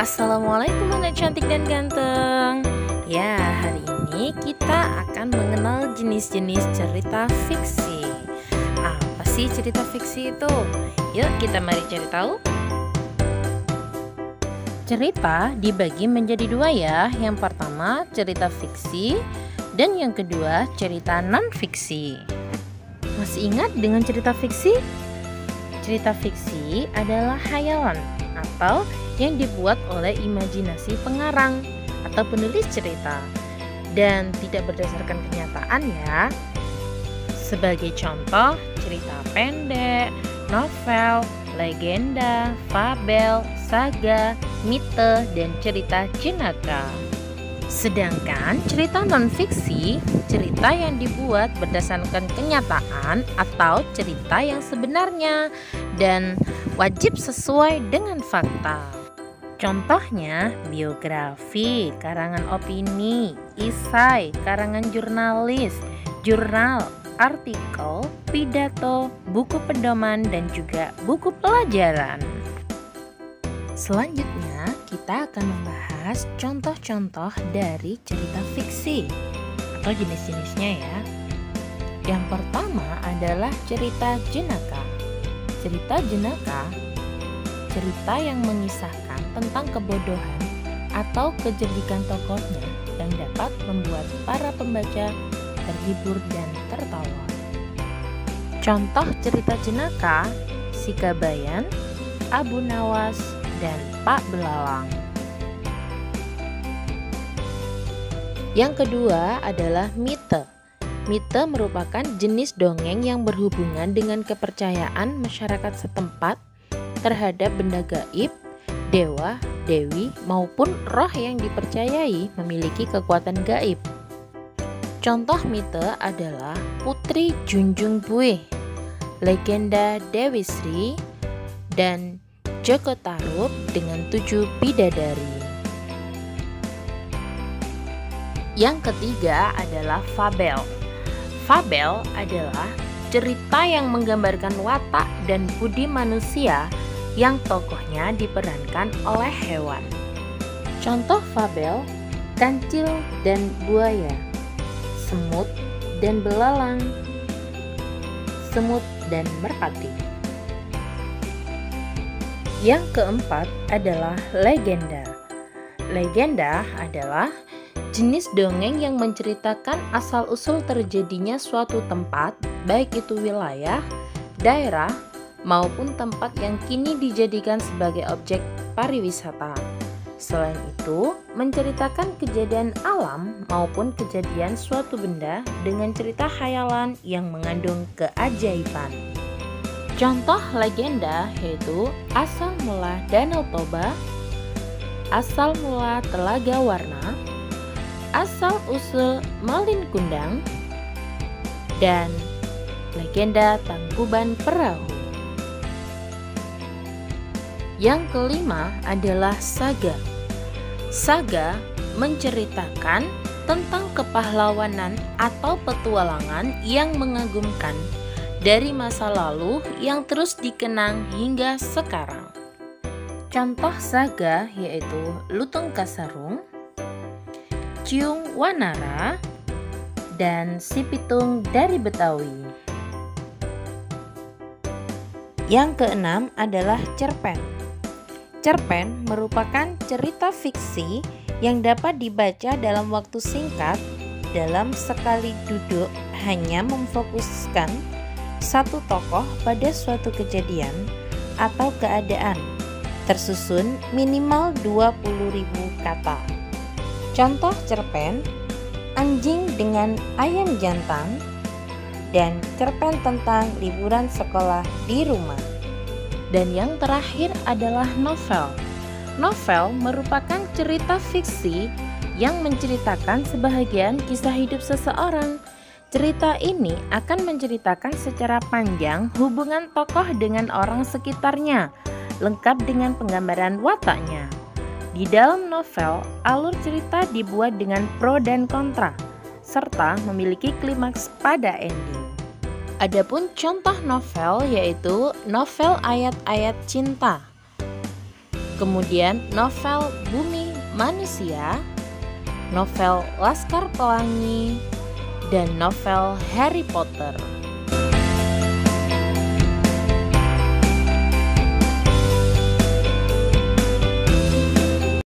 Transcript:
Assalamualaikum anak cantik dan ganteng. Ya, hari ini kita akan mengenal jenis-jenis cerita fiksi. Apa sih cerita fiksi itu? Yuk kita mari cari tahu. Cerita dibagi menjadi dua ya. Yang pertama cerita fiksi dan yang kedua cerita non-fiksi. Masih ingat dengan cerita fiksi? Cerita fiksi adalah khayalan atau yang dibuat oleh imajinasi pengarang atau penulis cerita dan tidak berdasarkan kenyataan ya. Sebagai contoh, cerita pendek, novel, legenda, fabel, saga, mite, dan cerita jenaka. Sedangkan cerita non-fiksi, cerita yang dibuat berdasarkan kenyataan atau cerita yang sebenarnya dan wajib sesuai dengan fakta. Contohnya biografi, karangan opini, esai, karangan jurnalis, jurnal, artikel, pidato, buku pedoman, dan juga buku pelajaran. Selanjutnya kita akan membahas contoh-contoh dari cerita fiksi atau jenis-jenisnya ya. Yang pertama adalah cerita jenaka. Cerita jenaka, cerita yang mengisahkan tentang kebodohan atau kejernikan tokohnya yang dapat membuat para pembaca terhibur dan tertawa. Contoh cerita jenaka, Si Kabayan, Abu Nawas, dan Pak Belalang. Yang kedua adalah mite. Mite merupakan jenis dongeng yang berhubungan dengan kepercayaan masyarakat setempat terhadap benda gaib, dewa, dewi, maupun roh yang dipercayai memiliki kekuatan gaib. Contoh mite adalah Putri Junjung Buih, legenda Dewi Sri, dan Joko Tarub dengan 7 bidadari. Yang ketiga adalah fabel. Fabel adalah cerita yang menggambarkan watak dan budi manusia yang tokohnya diperankan oleh hewan. Contoh fabel, kancil dan buaya, semut dan belalang, semut dan merpati. Yang keempat adalah legenda. Legenda adalah jenis dongeng yang menceritakan asal-usul terjadinya suatu tempat, baik itu wilayah, daerah, maupun tempat yang kini dijadikan sebagai objek pariwisata. Selain itu, menceritakan kejadian alam maupun kejadian suatu benda dengan cerita khayalan yang mengandung keajaiban. Contoh legenda yaitu asal mula Danau Toba, asal mula Telaga Warna, asal usul Malin Kundang, dan legenda Tangkuban Perahu. Yang kelima adalah saga. Saga menceritakan tentang kepahlawanan atau petualangan yang mengagumkan dari masa lalu yang terus dikenang hingga sekarang. Contoh saga yaitu Lutung Kasarung, Ciung Wanara, dan Si Pitung dari Betawi. Yang keenam adalah cerpen. Cerpen merupakan cerita fiksi yang dapat dibaca dalam waktu singkat dalam sekali duduk, hanya memfokuskan satu tokoh pada suatu kejadian atau keadaan, tersusun minimal 20.000 kata. Contoh cerpen, Anjing dengan Ayam Jantan, dan cerpen tentang liburan sekolah di rumah. Dan yang terakhir adalah novel. Novel merupakan cerita fiksi yang menceritakan sebahagian kisah hidup seseorang. Cerita ini akan menceritakan secara panjang hubungan tokoh dengan orang sekitarnya, lengkap dengan penggambaran wataknya. Di dalam novel, alur cerita dibuat dengan pro dan kontra, serta memiliki klimaks pada ending. Adapun contoh novel yaitu novel ayat-ayat cinta. Kemudian novel Bumi Manusia, novel Laskar Pelangi, dan novel Harry Potter.